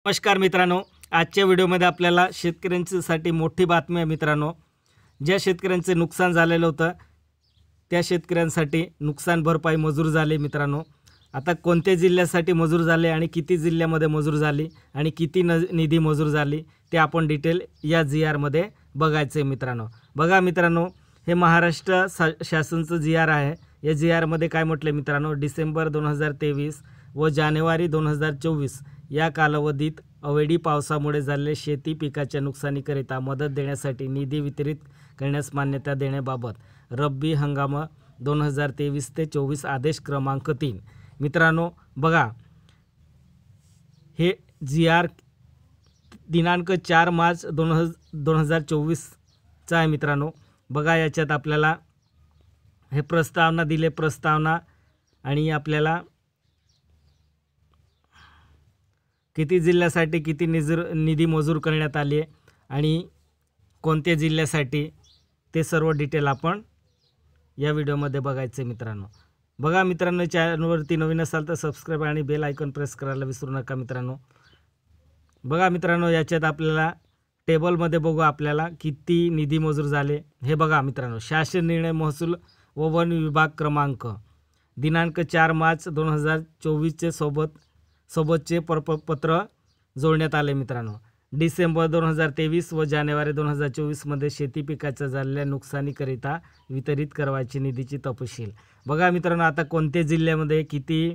नमस्कार मित्रांनो, आजच्या व्हिडिओमध्ये आपल्याला शेतकऱ्यांसाठी मोठी बातमी आहे मित्रांनो। ज्या शेतकऱ्यांचे नुकसान झालेलं होतं त्या शेतकऱ्यांसाठी नुकसान भरपाई मंजूर झाली मित्रांनो। आता कोणत्या जिल्ह्यासाठी मंजूर झाले आणि किती जिल्ह्यामध्ये मंजूर झाली आणि किती निधी मंजूर झाली ते आपण डिटेल या जी मध्ये बघायचे मित्रांनो। बघा मित्रांनो, हे महाराष्ट्र शासनाचं जी आहे। या जी मध्ये काय म्हटले मित्रांनो, डिसेंबर 2023 व जानेवारी 2024 या कालावधीत अवेळी पावसामुळे झालेल्या शेती पिकाच्या नुकसानीकरिता मदत देण्यासाठी निधी वितरित करण्यास मान्यता देण्याबाबत रब्बी हंगाम 2023 ते 24 आदेश क्रमांक 3 मित्रांनो। बघा, हे जी दिनांक 4 मार्च 2024 चा आहे मित्रांनो। बघा, याच्यात आपल्याला हे प्रस्तावना दिले, प्रस्तावना आणि आपल्याला किती जिल्ह्यासाठी किती निधी मंजूर करण्यात आली आहे आणि कोणत्या जिल्ह्यासाठी ते सर्व डिटेल आपण या व्हिडिओमध्ये बघायचे मित्रांनो। बघा मित्रांनो, चॅनलवरती नवीन असाल तर सबस्क्राइब आणि बेल आयकॉन प्रेस करायला विसरू नका मित्रांनो। बघा मित्रांनो, याच्यात आपल्याला टेबलमध्ये बघू आपल्याला किती निधी मंजूर झाले हे बघा मित्रांनो। शासन निर्णय महसूल व वन विभाग क्रमांक दिनांक 4 मार्च 2024 चे सोबतचे पत्र जोडण्यात आले मित्रांनो। डिसेंबर 2023 व जानेवारी 2024 मध्ये शेती पिकाच्या झालेल्या नुकसानीकरिता वितरित करायची निधीची तपशील। बघा मित्रांनो, आता कोणत्या जिल्ह्यामध्ये किती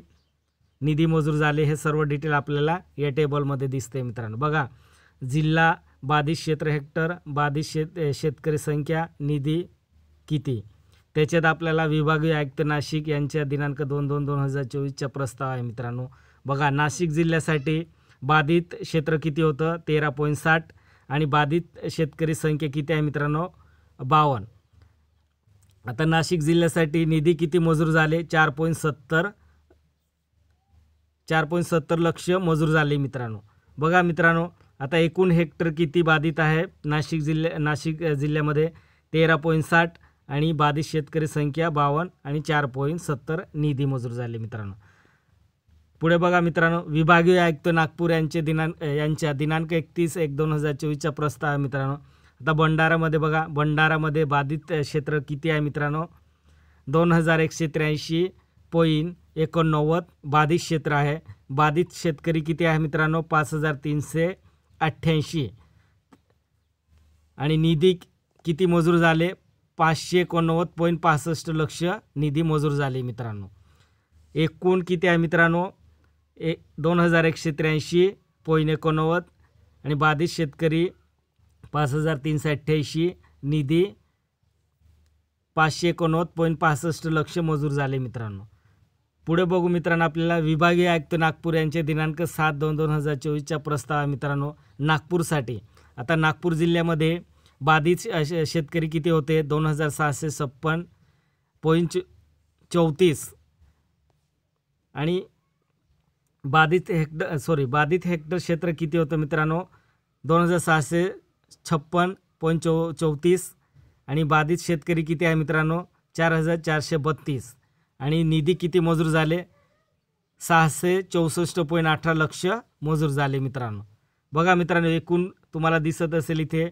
निधी मंजूर झाले हे सर्व डिटेल आपल्याला या टेबलमध्ये दिसते मित्रांनो। बघा, जिल्हा, बाधित क्षेत्र हेक्टर, बाधित शेतकरी संख्या, निधी किती, त्याच्यात आपल्याला विभागीय आयुक्त नाशिक यांच्या दिनांक 2/2/2024 चा प्रस्ताव आहे मित्रांनो। बघा, नाशिक जिल्ह्यासाठी बाधित क्षेत्र किती होतं 13.60 आणि बाधित शेतकरी संख्या किती आहे मित्रांनो 52। आता नाशिक जिल्ह्यासाठी निधी किती मंजूर झाले 4.70 लक्ष मंजूर झाले मित्रांनो। बघा मित्रांनो, आता एकूण हेक्टर किती बाधित आहे नाशिक जिल्ह्यामध्ये 13.60 आणि बाधित शेतकरी संख्या 52 आणि 4.70 निधी मंजूर झाले मित्रांनो। पुढे बघा मित्रांनो, विभागीय आयुक्त नागपूर यांच्या दिनांक 31/1/2024 चा प्रस्ताव आहे मित्रांनो। आता भंडारामध्ये बघा, भंडारामध्ये बाधित क्षेत्र किती आहे मित्रांनो 2183.89 बाधित क्षेत्र आहे। बाधित शेतकरी किती आहे मित्रांनो 5388 आणि निधी किती मंजूर झाले 589.65 लक्ष निधी मंजूर झाले मित्रांनो। एकूण किती आहे मित्रांनो 2183.89 आणि बाधित शेतकरी 5388 निधी 589.65 लक्ष मंजूर झाले मित्रांनो। पुढे बघू मित्रांनो, आपल्याला विभागीय आयुक्त नागपूर यांचे दिनांक 7/2/2024 चा प्रस्ताव आहे मित्रांनो नागपूरसाठी। आता नागपूर जिल्ह्यामध्ये बाधित शेतकरी किती होते 2656.34 आणि बाधित हेक्टर क्षेत्र किती होतं मित्रांनो 2656.34 आणि बाधित शेतकरी किती आहे मित्रांनो 4432 आणि निधी किती मंजूर झाले 664.18 लक्ष मंजूर झाले मित्रांनो। बघा मित्रांनो, एकूण तुम्हाला दिसत असेल इथे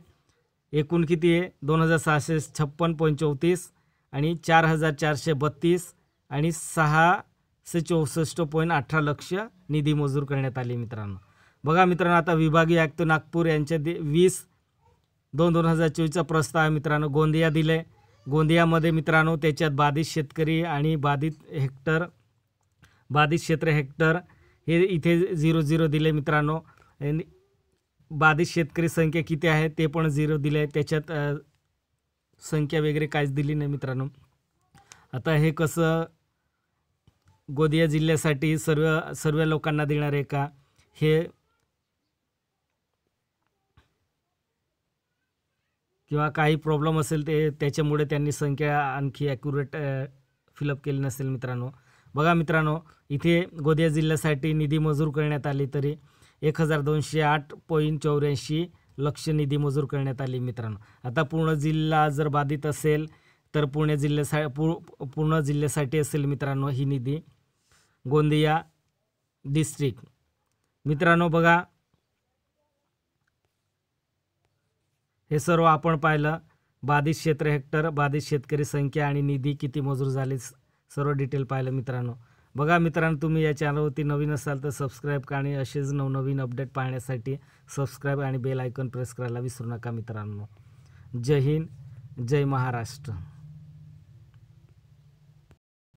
एकूण किती आहे 2656.34 आणि 4432 आणि 664.18 लक्ष निधी मंजूर करण्यात आले मित्रांनो। बघा मित्रांनो, आता विभागीय आयुक्त नागपूर यांच्या 20/2/2024 चा प्रस्ताव आहे मित्रांनो। गोंदिया दिले, गोंदियामध्ये मित्रांनो त्याच्यात बाधित शेतकरी आणि बाधित क्षेत्र हेक्टर हे इथे 00 दिले मित्रांनो। बाधित शेतकरी संख्या किती आहे ते पण 0 दिले, त्याच्यात संख्या वगैरे काहीच दिली नाही मित्रांनो। आता हे कसं गोंदिया जिल्ह्यासाठी सर्व लोकांना देणार आहे का हे किंवा काही प्रॉब्लेम असेल ते त्याच्यामुळे त्यांनी संख्या आणखी ॲक्युरेट फिलअप केली नसेल मित्रांनो। बघा मित्रांनो, इथे गोंदिया जिल्ह्यासाठी निधी मंजूर करण्यात आली तरी 1208.84 लक्ष निधी मंजूर करण्यात आली मित्रांनो। आता पूर्ण जिल्हा जर बाधित असेल तर पूर्ण जिल्ह्यासाठी असेल मित्रांनो ही निधी गोंदिया डिस्ट्रिक्ट। मित्रांनो बघा, हे सर्व आपण पाहिलं. बाधित क्षेत्र हेक्टर, बाधित शेतकरी संख्या आणि निधी किती मंजूर झाले, सर्व डिटेल पाहिलं मित्रांनो. बघा मित्रांनो, तुम्ही या चॅनलवरती नवीन असाल तर सबस्क्राईब करा आणि असेच नवनवीन अपडेट पाहण्यासाठी सबस्क्राईब आणि बेल आयकॉन प्रेस करायला विसरू नका मित्रांनो. जय हिंद, जय महाराष्ट्र.